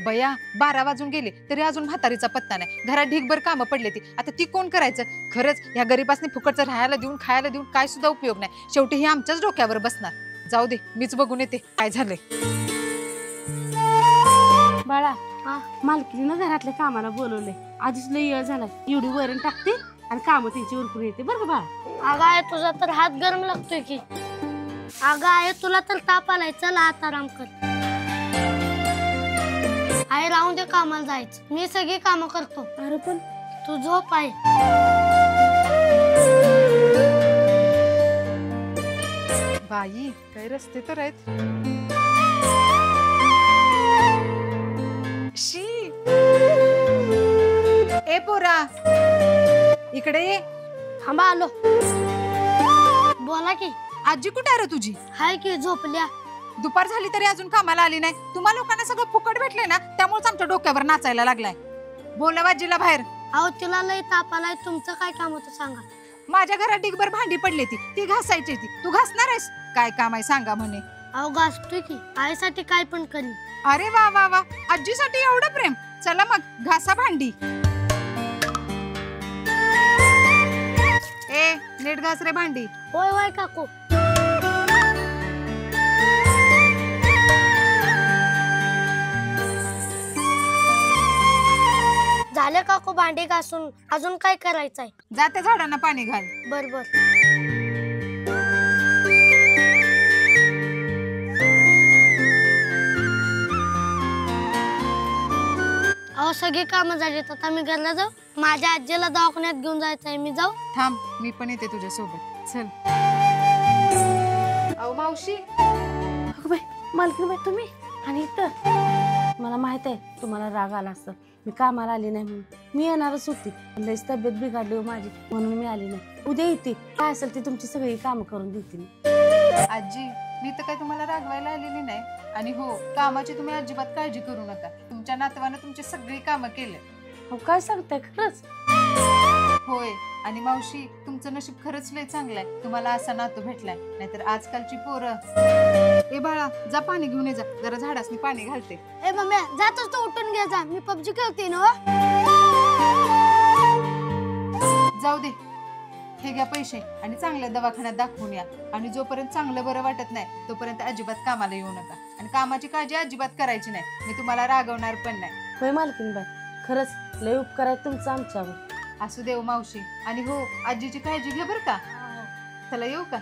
बया 12 वाजून गेले तरी अजून म्हातारीचा पत्ता नाही. घरात ढीगभर कामं पडले ती. आता ती कोण करायचं? खरंच ह्या गरीबासनी फुकटचं राहायला देऊन खायला देऊन काय सुद्धा उपयोग नाही. शेवटी ही आमच्याच डोक्यावर बसणार. जाऊ दे, मीच बघून येते काय झालंय. बाळा, मालकीनं घरातल्या कामाला बोलवलंय. आधीच लई वेळ झाला. एवढी वरण टाकते आणि काम त्यांची उरकून येते बरं का बाळा. अगं आहे तुझा तर हात गरम लागतोय की. अगं आहे तुला तर ताप आलाय. चल आता आराम कर. आहे राहून दे, कामाला जायचं. मी सगळी कामं करतो. अरे पण तू झोप आहे. बाई काय रस्ते तर आहेत. शी ए पोरा इकडे ये. थांबा आलो. बोला की. आजी कुठे आहे रे तुझी? हाय की झोपल्या. दुपार झाली तरी अजून कामाला आली नाही. तुम्हा लोकांना सगळं फुकट भेटले ना, त्यामुळेच आमच्या डोक्यावर नाचायला लागलाय. बोला आजीला बाहेर. अहो तिला लई ताप आलाय. तुमचं काय काम होतं सांगा. माझ्या घरात ढीगभर भांडी पडली ती घासायची. तू घासणार आहेस? काय काम आहे सांगा म्हणे. अहो घासतोय की. आईसाठी काय पण करीन. अरे वा वा वा, आजीसाठी एवढं प्रेम. चला मग घासा भांडी. ए नीट घास रे भांडी. होय होय काकू. झाले काकू भांडी घासून. अजून काय करायचंय? जाते झाडांना पाणी घाल. बर बर. अहो सगळी कामं झाली. आता मी घरला जाऊ. माझ्या आजीला दवाखान्यात घेऊन जायचंय. मी जाऊ. थांब, मी पण येते तुझ्या सोबत. चल. अहो मावशी. अगं बाई, मालकीन बाई तुम्ही आणि इथं. मला माहित आहे तुम्हाला राग आला असतं. मी कामाला आली नाही म्हणून. मी येणारच होती. लईच तब्येत बिघडली माझी म्हणून मी आली नाही. उद्या येते. काय असेल ती तुमची सगळी कामं करून देते मी. आजी मी तर काही तुम्हाला रागवायला आलेली नाही. आणि हो, कामाची तुम्ही अजिबात काळजी करू नका. तुमच्या नातवानं तुमची सगळी कामं केले. हो काय सांगताय खरंच? होय. आणि मावशी तुमचं नशीब खरंच लय चांगलं आहे. तुम्हाला असा नातू भेटलाय. नाहीतर आजकालची पोरं. ए बाळा जा पाणी घेऊन ये जा. जरा झाडासनी पाणी घालते. ए मम्मी जातोच तो उठून घे जा. मी पबजी खेळते ना. जाऊ दे. हे घ्या पैसे आणि चांगल्या दवाखान्यात दाखवून या. आणि जोपर्यंत चांगलं बरं वाटत नाही तोपर्यंत अजिबात कामाला येऊ नका. आणि कामाची काळजी अजिबात करायची नाही. मी तुम्हाला रागवणार पण नाही. होय मालकीन बाई, खरंच लय उपकार आहे तुमचा आमच्यावर. असू देव मावशी. आणि हो, आजीची काळजी घे बरं का. चला येऊ का?